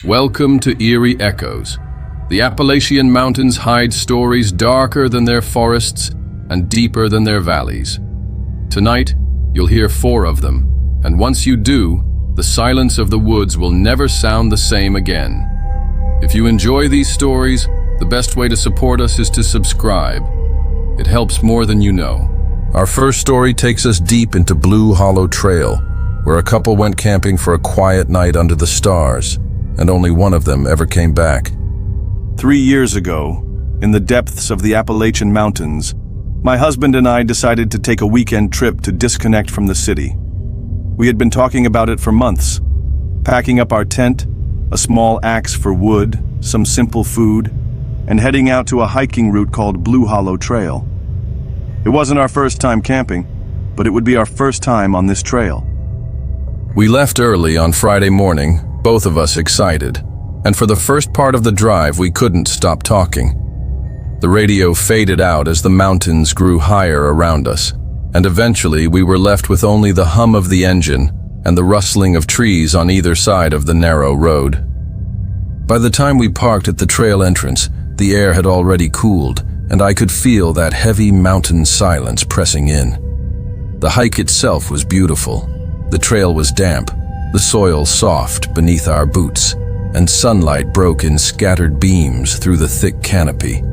Welcome to Eerie Echoes. The Appalachian Mountains hide stories darker than their forests and deeper than their valleys. Tonight, you'll hear 4 of them, and once you do, the silence of the woods will never sound the same again. If you enjoy these stories, the best way to support us is to subscribe. It helps more than you know. Our first story takes us deep into Blue Hollow Trail, where a couple went camping for a quiet night under the stars, and only one of them ever came back. 3 years ago, in the depths of the Appalachian Mountains, my husband and I decided to take a weekend trip to disconnect from the city. We had been talking about it for months, packing up our tent, a small axe for wood, some simple food, and heading out to a hiking route called Blue Hollow Trail. It wasn't our first time camping, but it would be our first time on this trail. We left early on Friday morning, both of us excited, and for the first part of the drive we couldn't stop talking. The radio faded out as the mountains grew higher around us, and eventually we were left with only the hum of the engine and the rustling of trees on either side of the narrow road. By the time we parked at the trail entrance, the air had already cooled, and I could feel that heavy mountain silence pressing in. The hike itself was beautiful. The trail was damp, the soil soft beneath our boots, and sunlight broke in scattered beams through the thick canopy.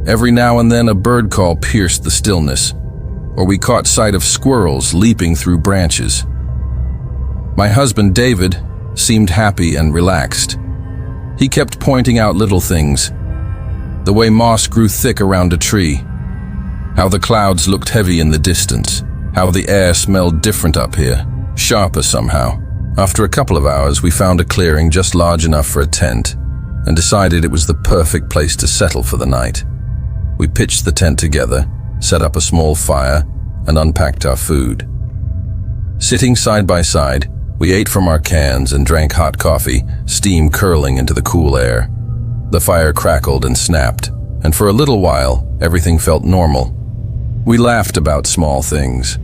Every now and then a bird call pierced the stillness, or we caught sight of squirrels leaping through branches. My husband, David, seemed happy and relaxed. He kept pointing out little things: the way moss grew thick around a tree, how the clouds looked heavy in the distance, how the air smelled different up here, sharper somehow. After a couple of hours, we found a clearing just large enough for a tent and decided it was the perfect place to settle for the night. We pitched the tent together, set up a small fire, and unpacked our food. Sitting side by side, we ate from our cans and drank hot coffee, steam curling into the cool air. The fire crackled and snapped, and for a little while, everything felt normal. We laughed about small things.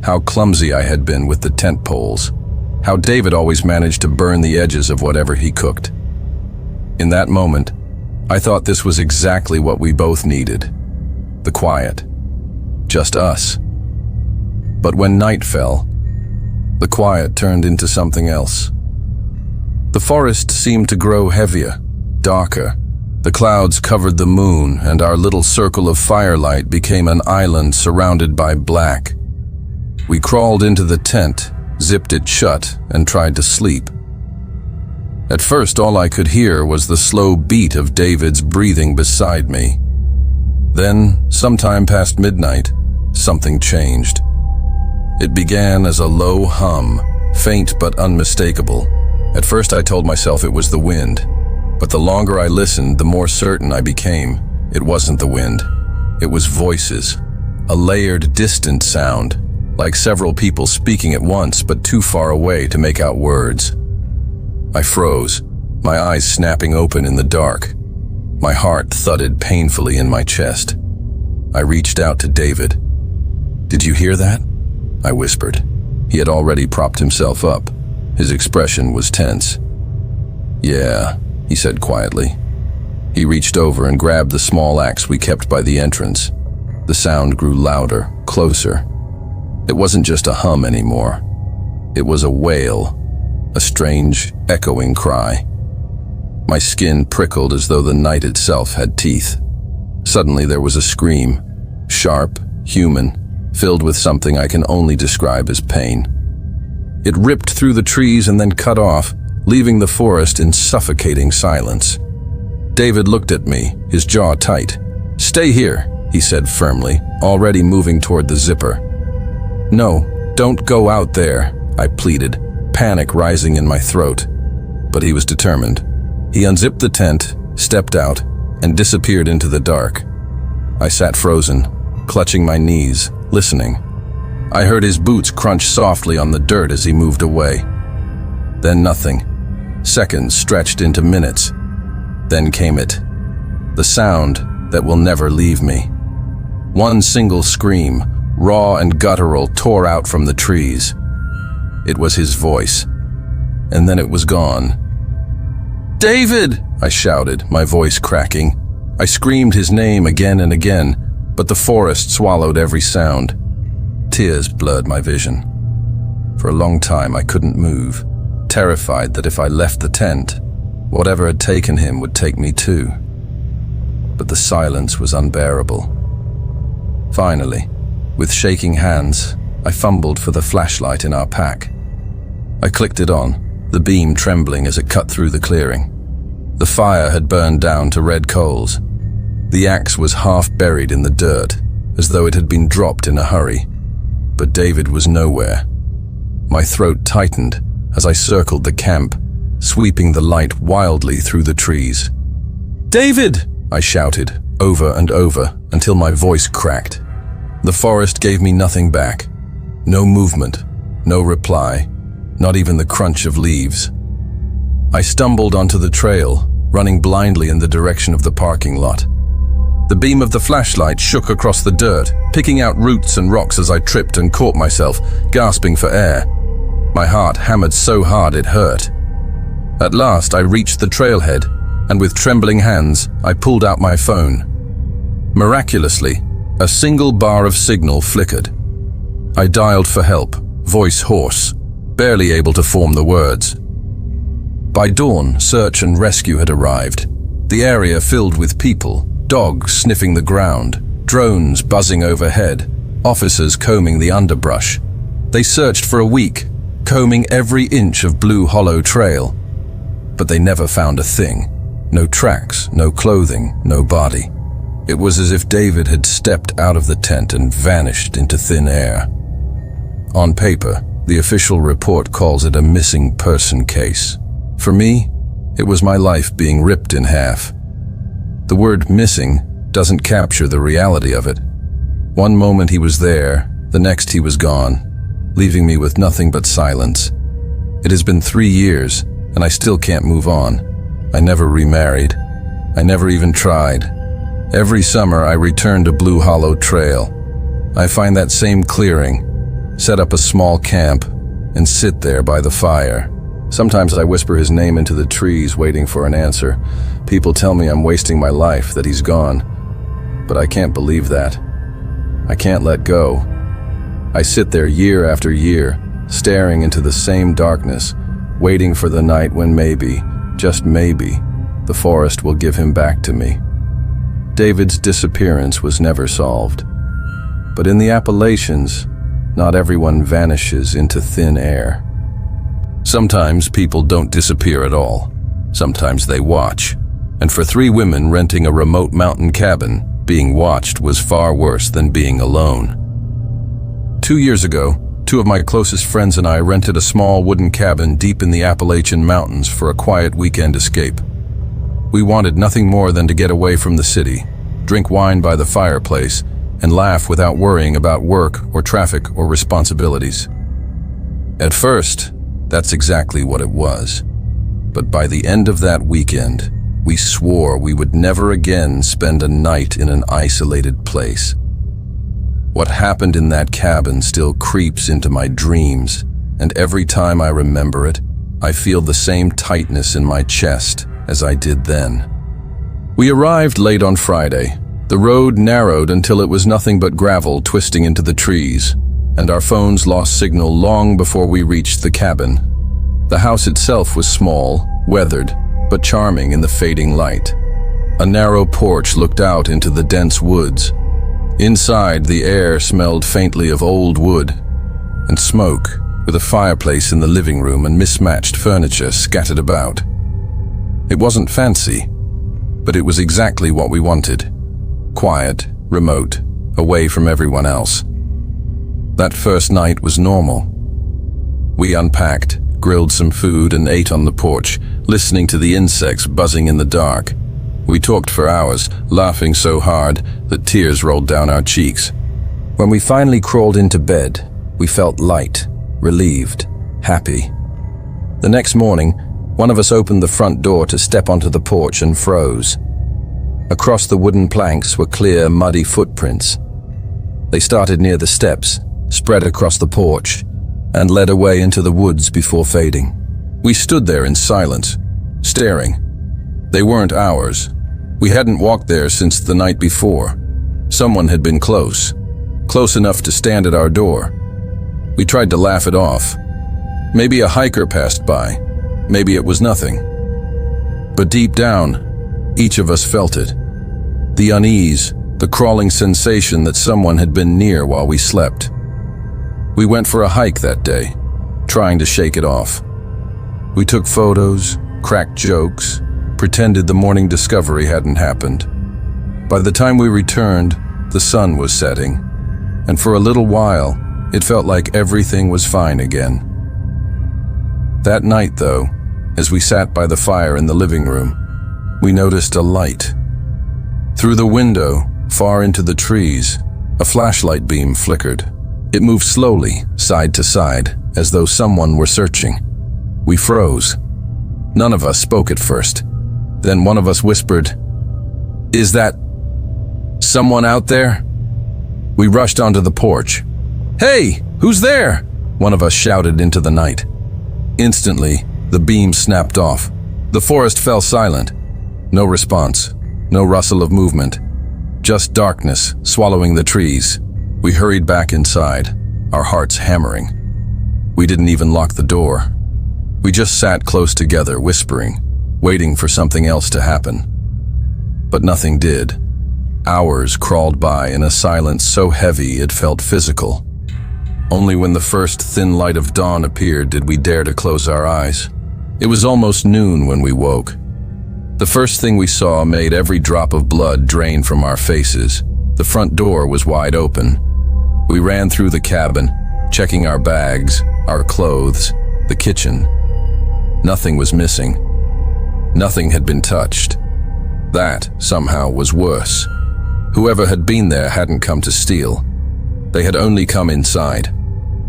How clumsy I had been with the tent poles. How David always managed to burn the edges of whatever he cooked. In that moment, I thought this was exactly what we both needed. The quiet. Just us. But when night fell, the quiet turned into something else. The forest seemed to grow heavier, darker. The clouds covered the moon, and our little circle of firelight became an island surrounded by black. We crawled into the tent, zipped it shut, and tried to sleep. At first, all I could hear was the slow beat of David's breathing beside me. Then, sometime past midnight, something changed. It began as a low hum, faint but unmistakable. At first I told myself it was the wind, but the longer I listened, the more certain I became. It wasn't the wind. It was voices, a layered, distant sound, like several people speaking at once but too far away to make out words. I froze, my eyes snapping open in the dark. My heart thudded painfully in my chest. I reached out to David. "Did you hear that?" I whispered. He had already propped himself up. His expression was tense. "Yeah," he said quietly. He reached over and grabbed the small axe we kept by the entrance. The sound grew louder, closer. It wasn't just a hum anymore. It was a wail, a strange, echoing cry. My skin prickled as though the night itself had teeth. Suddenly there was a scream, sharp, human, filled with something I can only describe as pain. It ripped through the trees and then cut off, leaving the forest in suffocating silence. David looked at me, his jaw tight. "Stay here," he said firmly, already moving toward the zipper. "No, don't go out there," I pleaded, panic rising in my throat. But he was determined. He unzipped the tent, stepped out, and disappeared into the dark. I sat frozen, clutching my knees, listening. I heard his boots crunch softly on the dirt as he moved away. Then nothing. Seconds stretched into minutes. Then came it. The sound that will never leave me. One single scream, raw and guttural, tore out from the trees. It was his voice, and then it was gone. David! I shouted, my voice cracking. I screamed his name again and again, but the forest swallowed every sound. Tears blurred my vision. For a long time I couldn't move, terrified that if I left the tent, whatever had taken him would take me too. But the silence was unbearable. Finally, with shaking hands, I fumbled for the flashlight in our pack. I clicked it on, the beam trembling as it cut through the clearing. The fire had burned down to red coals. The axe was half buried in the dirt, as though it had been dropped in a hurry. But David was nowhere. My throat tightened as I circled the camp, sweeping the light wildly through the trees. "David!" I shouted, over and over, until my voice cracked. The forest gave me nothing back. No movement, no reply, not even the crunch of leaves. I stumbled onto the trail, running blindly in the direction of the parking lot. The beam of the flashlight shook across the dirt, picking out roots and rocks as I tripped and caught myself, gasping for air. My heart hammered so hard it hurt. At last I reached the trailhead, and with trembling hands, I pulled out my phone. Miraculously, a single bar of signal flickered. I dialed for help, voice hoarse, barely able to form the words. By dawn, search and rescue had arrived, the area filled with people, dogs sniffing the ground, drones buzzing overhead, officers combing the underbrush. They searched for a week, combing every inch of Blue Hollow Trail. But they never found a thing. No tracks, no clothing, no body. It was as if David had stepped out of the tent and vanished into thin air. On paper, the official report calls it a missing person case. For me, it was my life being ripped in half. The word missing doesn't capture the reality of it. One moment he was there, the next he was gone, leaving me with nothing but silence. It has been 3 years, and I still can't move on. I never remarried. I never even tried. Every summer I return to Blue Hollow Trail. I find that same clearing, set up a small camp, and sit there by the fire. Sometimes I whisper his name into the trees, waiting for an answer. People tell me I'm wasting my life, that he's gone. But I can't believe that. I can't let go. I sit there year after year, staring into the same darkness, waiting for the night when maybe, just maybe, the forest will give him back to me. David's disappearance was never solved. But in the Appalachians, not everyone vanishes into thin air. Sometimes people don't disappear at all. Sometimes they watch. And for 3 women renting a remote mountain cabin, being watched was far worse than being alone. 2 years ago, 2 of my closest friends and I rented a small wooden cabin deep in the Appalachian Mountains for a quiet weekend escape. We wanted nothing more than to get away from the city, drink wine by the fireplace, and laugh without worrying about work or traffic or responsibilities. At first, that's exactly what it was. But by the end of that weekend, we swore we would never again spend a night in an isolated place. What happened in that cabin still creeps into my dreams, and every time I remember it, I feel the same tightness in my chest as I did then. We arrived late on Friday. The road narrowed until it was nothing but gravel twisting into the trees, and our phones lost signal long before we reached the cabin. The house itself was small, weathered, but charming in the fading light. A narrow porch looked out into the dense woods. Inside, the air smelled faintly of old wood and smoke, with a fireplace in the living room and mismatched furniture scattered about. It wasn't fancy, but it was exactly what we wanted. Quiet, remote, away from everyone else. That first night was normal. We unpacked, grilled some food, and ate on the porch, listening to the insects buzzing in the dark. We talked for hours, laughing so hard that tears rolled down our cheeks. When we finally crawled into bed, we felt light, relieved, happy. The next morning, one of us opened the front door to step onto the porch and froze. Across the wooden planks were clear, muddy footprints. They started near the steps, spread across the porch, and led away into the woods before fading. We stood there in silence, staring, They weren't ours. We hadn't walked there since the night before. Someone had been close enough to stand at our door. We tried to laugh it off. Maybe a hiker passed by. Maybe it was nothing. But deep down, each of us felt it. The unease, the crawling sensation that someone had been near while we slept. We went for a hike that day, trying to shake it off. We took photos, cracked jokes, pretended the morning discovery hadn't happened. By the time we returned, the sun was setting, and for a little while, it felt like everything was fine again. That night, though, as we sat by the fire in the living room, we noticed a light. Through the window, far into the trees, a flashlight beam flickered. It moved slowly, side to side, as though someone were searching. We froze. None of us spoke at first. Then one of us whispered, "Is that someone out there?" We rushed onto the porch. "Hey, who's there?" one of us shouted into the night. Instantly, the beam snapped off. The forest fell silent. No response, no rustle of movement, just darkness swallowing the trees. We hurried back inside, our hearts hammering. We didn't even lock the door. We just sat close together, whispering, waiting for something else to happen. But nothing did. Hours crawled by in a silence so heavy it felt physical. Only when the first thin light of dawn appeared did we dare to close our eyes. It was almost noon when we woke. The first thing we saw made every drop of blood drain from our faces. The front door was wide open. We ran through the cabin, checking our bags, our clothes, the kitchen. Nothing was missing. Nothing had been touched. That, somehow, was worse. Whoever had been there hadn't come to steal. They had only come inside.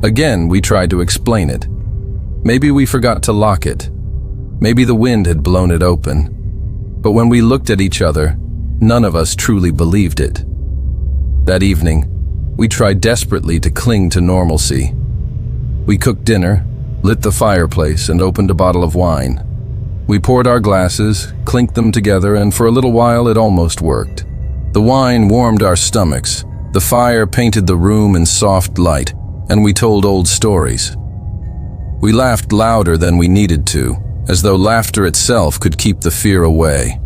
Again, we tried to explain it. Maybe we forgot to lock it. Maybe the wind had blown it open. But when we looked at each other, none of us truly believed it. That evening, we tried desperately to cling to normalcy. We cooked dinner, lit the fireplace, and opened a bottle of wine. We poured our glasses, clinked them together, and for a little while it almost worked. The wine warmed our stomachs, the fire painted the room in soft light, and we told old stories. We laughed louder than we needed to, as though laughter itself could keep the fear away.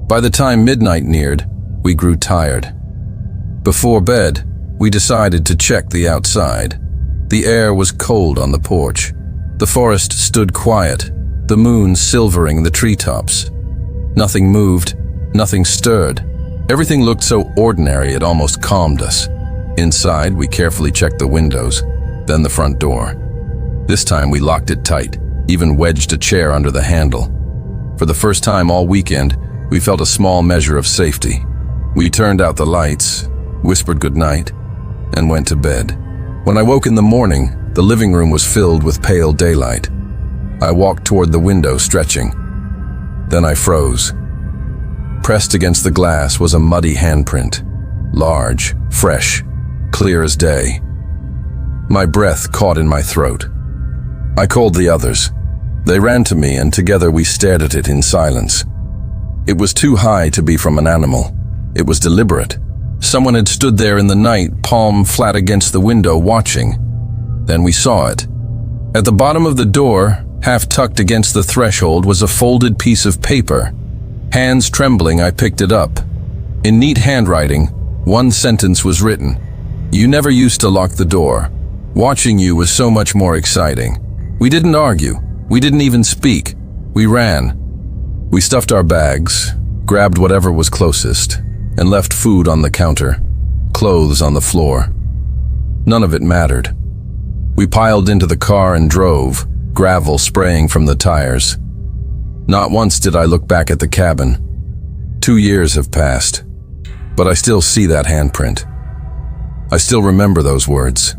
By the time midnight neared, we grew tired. Before bed, we decided to check the outside. The air was cold on the porch. The forest stood quiet, the moon silvering the treetops. Nothing moved, nothing stirred. Everything looked so ordinary it almost calmed us. Inside, we carefully checked the windows, then the front door. This time we locked it tight, even wedged a chair under the handle. For the first time all weekend, we felt a small measure of safety. We turned out the lights, whispered goodnight, and went to bed. When I woke in the morning, the living room was filled with pale daylight. I walked toward the window, stretching. Then I froze. Pressed against the glass was a muddy handprint, large, fresh, clear as day. My breath caught in my throat. I called the others. They ran to me, and together we stared at it in silence. It was too high to be from an animal. It was deliberate. Someone had stood there in the night, palm flat against the window, watching. Then we saw it. At the bottom of the door, half tucked against the threshold, was a folded piece of paper. Hands trembling, I picked it up. In neat handwriting, one sentence was written. "You never used to lock the door. Watching you was so much more exciting." We didn't argue. We didn't even speak. We ran. We stuffed our bags, grabbed whatever was closest, and left food on the counter, clothes on the floor. None of it mattered. We piled into the car and drove, gravel spraying from the tires. Not once did I look back at the cabin. 2 years have passed, but I still see that handprint. I still remember those words.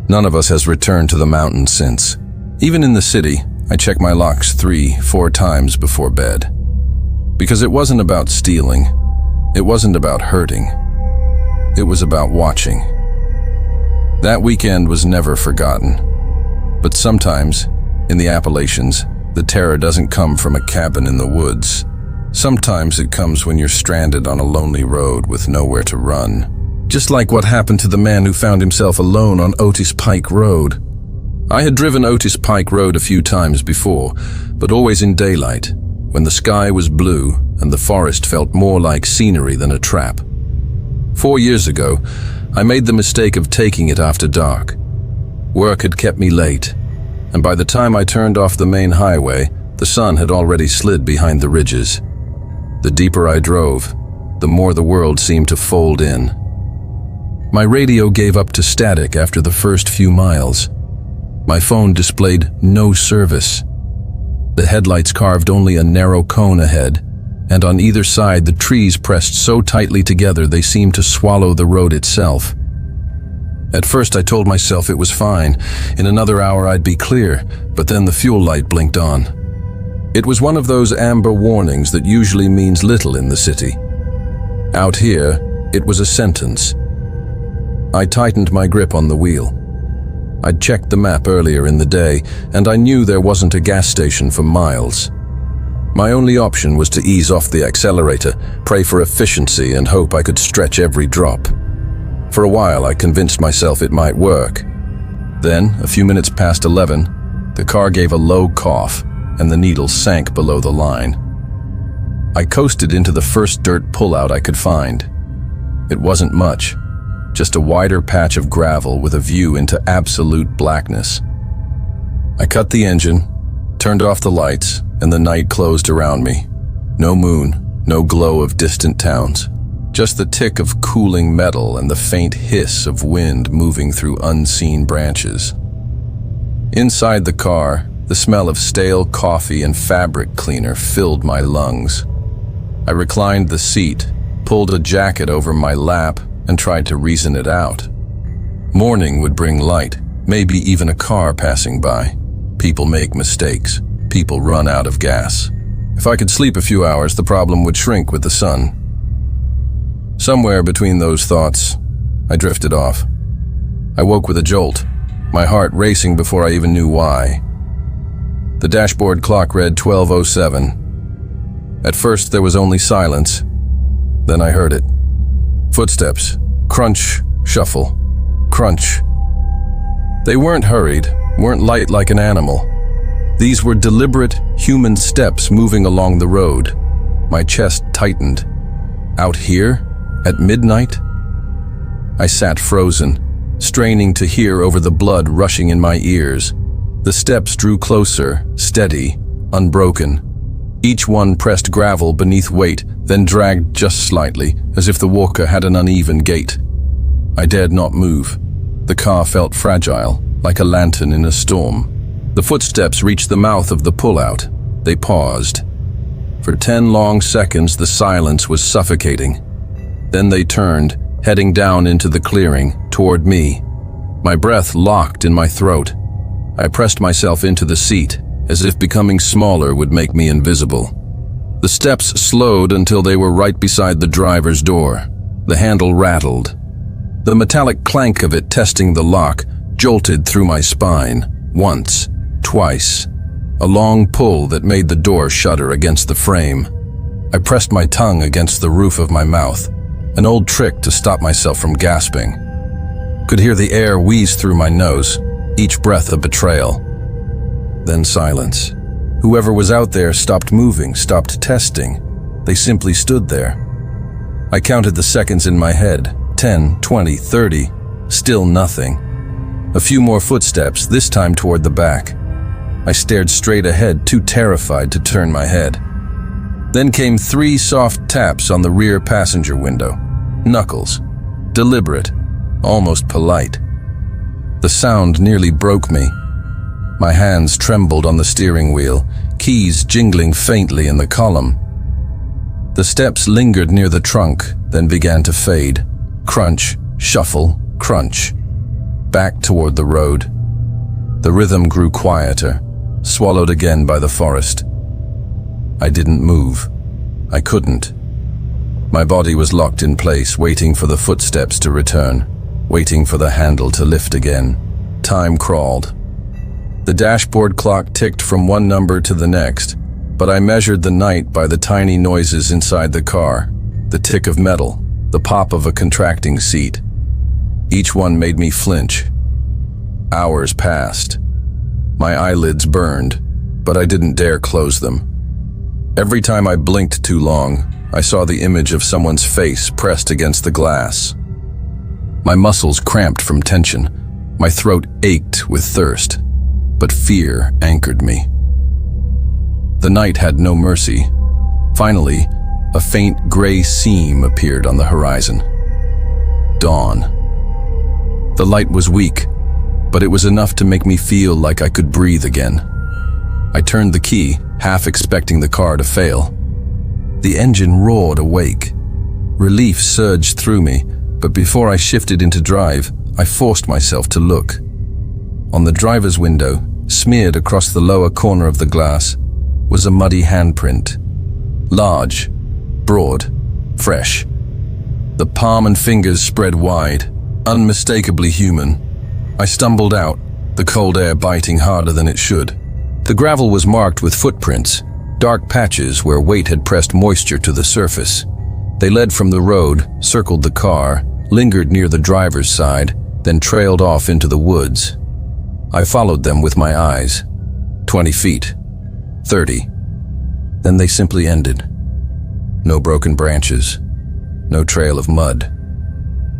None of us has returned to the mountains since. Even in the city, I check my locks 3-4 times before bed. Because it wasn't about stealing. It wasn't about hurting. It was about watching. That weekend was never forgotten. But sometimes, in the Appalachians, The terror doesn't come from a cabin in the woods. Sometimes it comes when you're stranded on a lonely road with nowhere to run. Just like what happened to the man who found himself alone on Otis Pike Road. I had driven Otis Pike Road a few times before, but always in daylight, when the sky was blue and the forest felt more like scenery than a trap. 4 years ago, I made the mistake of taking it after dark. Work had kept me late, and by the time I turned off the main highway, the sun had already slid behind the ridges. The deeper I drove, the more the world seemed to fold in. My radio gave up to static after the first few miles. My phone displayed no service. The headlights carved only a narrow cone ahead, and on either side the trees pressed so tightly together they seemed to swallow the road itself. At first I told myself it was fine. In another hour I'd be clear, but then the fuel light blinked on. It was one of those amber warnings that usually means little in the city. Out here, it was a sentence. I tightened my grip on the wheel. I'd checked the map earlier in the day, and I knew there wasn't a gas station for miles. My only option was to ease off the accelerator, pray for efficiency, and hope I could stretch every drop. For a while, I convinced myself it might work. Then, a few minutes past 11, the car gave a low cough, and the needle sank below the line. I coasted into the first dirt pullout I could find. It wasn't much, just a wider patch of gravel with a view into absolute blackness. I cut the engine, turned off the lights, and the night closed around me. No moon, no glow of distant towns, just the tick of cooling metal and the faint hiss of wind moving through unseen branches. Inside the car, the smell of stale coffee and fabric cleaner filled my lungs. I reclined the seat, pulled a jacket over my lap, and tried to reason it out. Morning would bring light, maybe even a car passing by. People make mistakes. People run out of gas. If I could sleep a few hours, the problem would shrink with the sun. Somewhere between those thoughts, I drifted off. I woke with a jolt, my heart racing before I even knew why. The dashboard clock read 12:07. At first, there was only silence. Then I heard it. Footsteps. Crunch, shuffle, crunch. They weren't hurried, weren't light like an animal. These were deliberate, human steps moving along the road. My chest tightened. Out here? At midnight? I sat frozen, straining to hear over the blood rushing in my ears. The steps drew closer, steady, unbroken. Each one pressed gravel beneath weight, then dragged just slightly, as if the walker had an uneven gait. I dared not move. The car felt fragile, like a lantern in a storm. The footsteps reached the mouth of the pullout. They paused. For 10 long seconds, the silence was suffocating. Then they turned, heading down into the clearing, toward me. My breath locked in my throat. I pressed myself into the seat, as if becoming smaller would make me invisible. The steps slowed until they were right beside the driver's door. The handle rattled. The metallic clank of it testing the lock jolted through my spine, once, twice. A long pull that made the door shudder against the frame. I pressed my tongue against the roof of my mouth, an old trick to stop myself from gasping. Could hear the air wheeze through my nose, each breath a betrayal. Then silence. Whoever was out there stopped moving, stopped testing. They simply stood there. I counted the seconds in my head, 10, 20, 30, still nothing. A few more footsteps, this time toward the back. I stared straight ahead, too terrified to turn my head. Then came 3 soft taps on the rear passenger window. Knuckles. Deliberate. Almost polite. The sound nearly broke me. My hands trembled on the steering wheel, keys jingling faintly in the column. The steps lingered near the trunk, then began to fade. Crunch, shuffle, crunch. Back toward the road. The rhythm grew quieter, swallowed again by the forest. I didn't move. I couldn't. My body was locked in place, waiting for the footsteps to return, waiting for the handle to lift again. Time crawled. The dashboard clock ticked from one number to the next, but I measured the night by the tiny noises inside the car, the tick of metal, the pop of a contracting seat. Each one made me flinch. Hours passed. My eyelids burned, but I didn't dare close them. Every time I blinked too long, I saw the image of someone's face pressed against the glass. My muscles cramped from tension. My throat ached with thirst, but fear anchored me. The night had no mercy. Finally, a faint gray seam appeared on the horizon. Dawn. The light was weak, but it was enough to make me feel like I could breathe again. I turned the key, half expecting the car to fail. The engine roared awake. Relief surged through me, but before I shifted into drive, I forced myself to look. On the driver's window, smeared across the lower corner of the glass, was a muddy handprint. Large, broad, fresh. The palm and fingers spread wide, unmistakably human. I stumbled out, the cold air biting harder than it should. The gravel was marked with footprints, dark patches where weight had pressed moisture to the surface. They led from the road, circled the car, lingered near the driver's side, then trailed off into the woods. I followed them with my eyes. 20 feet. 30. Then they simply ended. No broken branches. No trail of mud.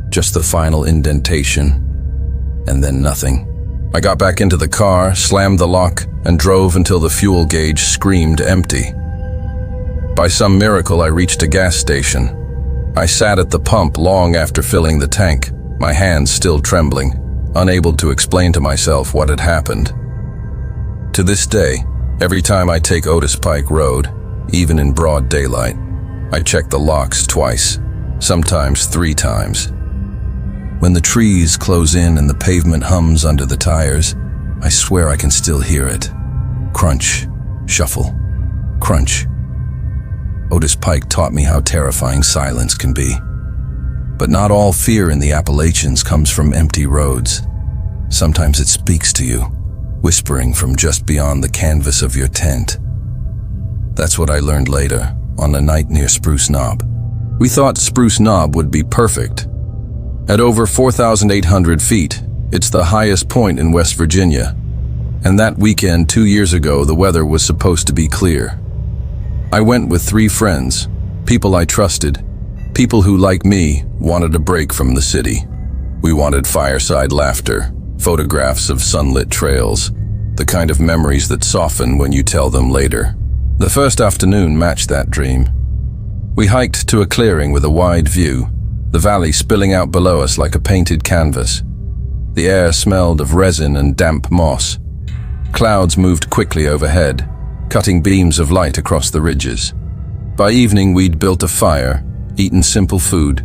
Just the final indentation. And then nothing. I got back into the car, slammed the lock, and drove until the fuel gauge screamed empty. By some miracle, I reached a gas station. I sat at the pump long after filling the tank, my hands still trembling, unable to explain to myself what had happened. To this day, every time I take Otis Pike Road, even in broad daylight, I check the locks twice, sometimes 3 times. When the trees close in and the pavement hums under the tires, I swear I can still hear it. Crunch, shuffle, crunch. Otis Pike taught me how terrifying silence can be. But not all fear in the Appalachians comes from empty roads. Sometimes it speaks to you, whispering from just beyond the canvas of your tent. That's what I learned later, on a night near Spruce Knob. We thought Spruce Knob would be perfect. At over 4,800 feet, it's the highest point in West Virginia. And that weekend 2 years ago, the weather was supposed to be clear. I went with 3 friends, people I trusted, people who, like me, wanted a break from the city. We wanted fireside laughter, photographs of sunlit trails, the kind of memories that soften when you tell them later. The first afternoon matched that dream. We hiked to a clearing with a wide view, the valley spilling out below us like a painted canvas. The air smelled of resin and damp moss. Clouds moved quickly overhead, cutting beams of light across the ridges. By evening, we'd built a fire, eaten simple food,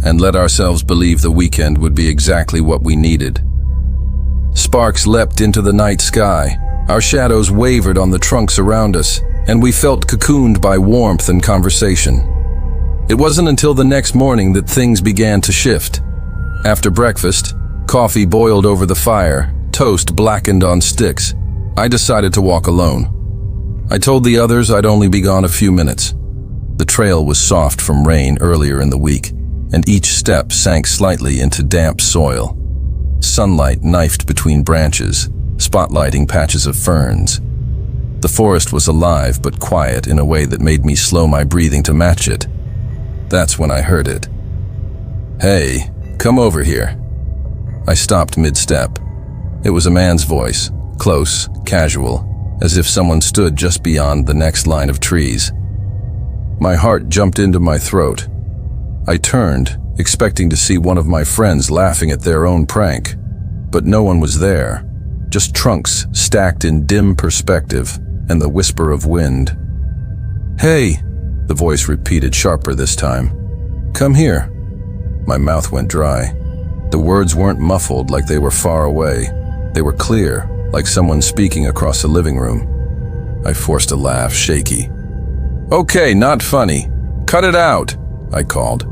and let ourselves believe the weekend would be exactly what we needed. Sparks leapt into the night sky. Our shadows wavered on the trunks around us, and we felt cocooned by warmth and conversation. It wasn't until the next morning that things began to shift. After breakfast, coffee boiled over the fire, toast blackened on sticks. I decided to walk alone. I told the others I'd only be gone a few minutes. The trail was soft from rain earlier in the week, and each step sank slightly into damp soil. Sunlight knifed between branches, spotlighting patches of ferns. The forest was alive but quiet in a way that made me slow my breathing to match it. That's when I heard it. "Hey, come over here." I stopped mid-step. It was a man's voice, close, casual, as if someone stood just beyond the next line of trees. My heart jumped into my throat. I turned, expecting to see one of my friends laughing at their own prank, but no one was there, just trunks stacked in dim perspective and the whisper of wind. "Hey," the voice repeated sharper this time. "Come here." My mouth went dry. The words weren't muffled like they were far away. They were clear, like someone speaking across a living room. I forced a laugh, shaky. "Okay, not funny. Cut it out," I called.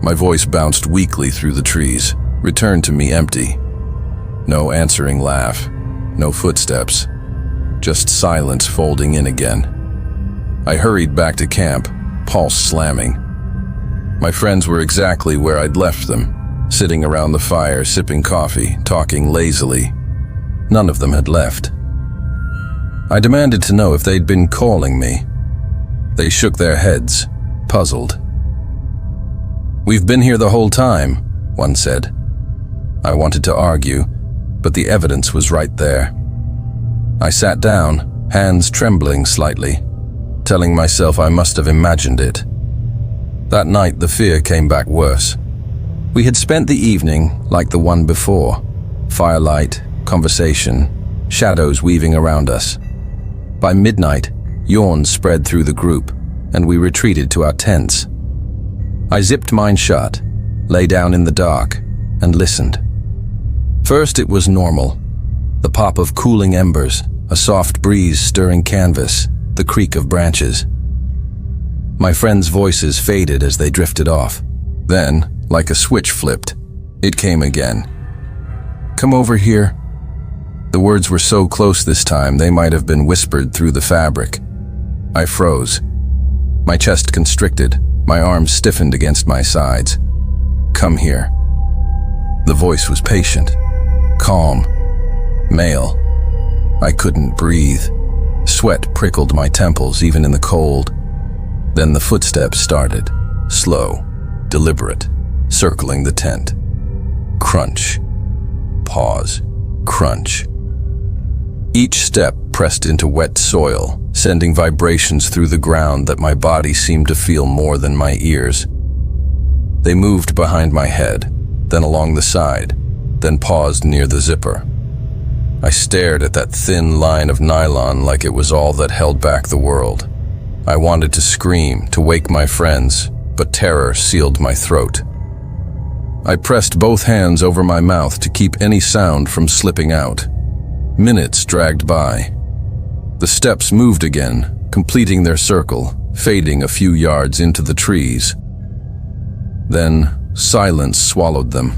My voice bounced weakly through the trees, returned to me empty. No answering laugh, No footsteps. Just silence folding in again. I hurried back to camp, pulse slamming. My friends were exactly where I'd left them, sitting around the fire, sipping coffee, talking lazily. None of them had left. I demanded to know if they'd been calling me. They shook their heads, puzzled. "We've been here the whole time," one said. I wanted to argue, but the evidence was right there. I sat down, hands trembling slightly, telling myself I must have imagined it. That night, the fear came back worse. We had spent the evening like the one before. Firelight, conversation, shadows weaving around us. By midnight, yawns spread through the group, and we retreated to our tents. I zipped mine shut, lay down in the dark, and listened. First it was normal. The pop of cooling embers, a soft breeze stirring canvas, the creak of branches. My friends' voices faded as they drifted off. Then, like a switch flipped, it came again. "Come over here." The words were so close this time they might have been whispered through the fabric. I froze. My chest constricted, my arms stiffened against my sides. "Come here." The voice was patient, calm, male. I couldn't breathe. Sweat prickled my temples even in the cold. Then the footsteps started, slow, deliberate, circling the tent. Crunch. Pause. Crunch. Each step pressed into wet soil, sending vibrations through the ground that my body seemed to feel more than my ears. They moved behind my head, then along the side, then paused near the zipper. I stared at that thin line of nylon like it was all that held back the world. I wanted to scream, to wake my friends, but terror sealed my throat. I pressed both hands over my mouth to keep any sound from slipping out. Minutes dragged by. The steps moved again, completing their circle, fading a few yards into the trees. Then silence swallowed them.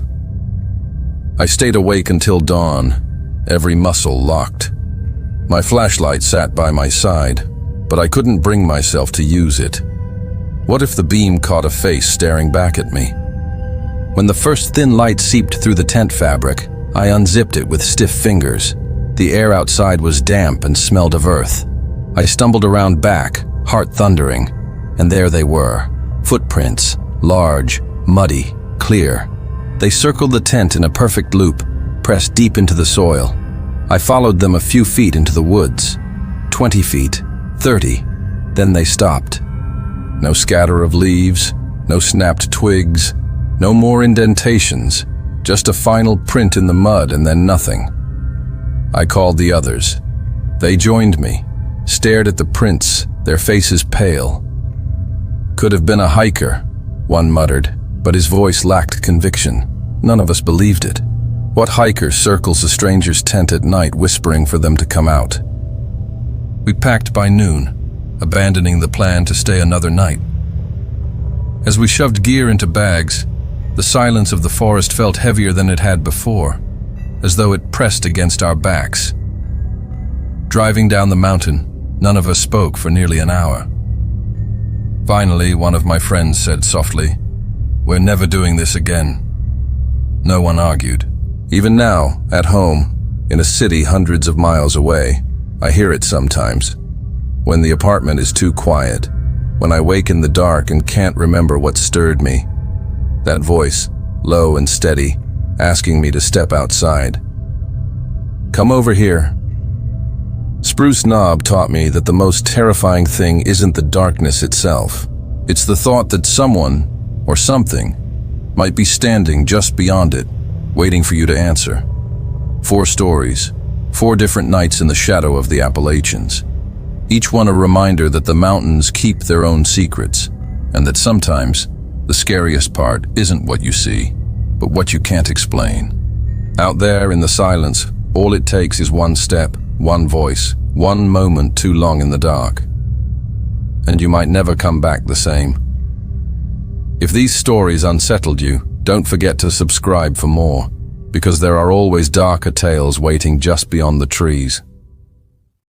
I stayed awake until dawn, every muscle locked. My flashlight sat by my side, but I couldn't bring myself to use it. What if the beam caught a face staring back at me? When the first thin light seeped through the tent fabric, I unzipped it with stiff fingers. The air outside was damp and smelled of earth. I stumbled around back, heart thundering, and there they were. Footprints, large, muddy, clear. They circled the tent in a perfect loop, pressed deep into the soil. I followed them a few feet into the woods. 20 feet, 30. Then they stopped. No scatter of leaves, no snapped twigs, no more indentations, just a final print in the mud and then nothing. I called the others. They joined me, stared at the prints, their faces pale. "Could have been a hiker," one muttered, but his voice lacked conviction. None of us believed it. What hiker circles a stranger's tent at night whispering for them to come out? We packed by noon, abandoning the plan to stay another night. As we shoved gear into bags, the silence of the forest felt heavier than it had before, as though it pressed against our backs. Driving down the mountain, none of us spoke for nearly an hour. Finally, one of my friends said softly, "We're never doing this again." No one argued. Even now, at home, in a city hundreds of miles away, I hear it sometimes. When the apartment is too quiet, when I wake in the dark and can't remember what stirred me. That voice, low and steady, asking me to step outside. "Come over here." Spruce Knob taught me that the most terrifying thing isn't the darkness itself. It's the thought that someone, or something, might be standing just beyond it, waiting for you to answer. 4 stories, 4 different nights in the shadow of the Appalachians. Each one a reminder that the mountains keep their own secrets, and that sometimes the scariest part isn't what you see, but what you can't explain. Out there in the silence, all it takes is one step, one voice, one moment too long in the dark. And you might never come back the same. If these stories unsettled you, don't forget to subscribe for more. because there are always darker tales waiting just beyond the trees.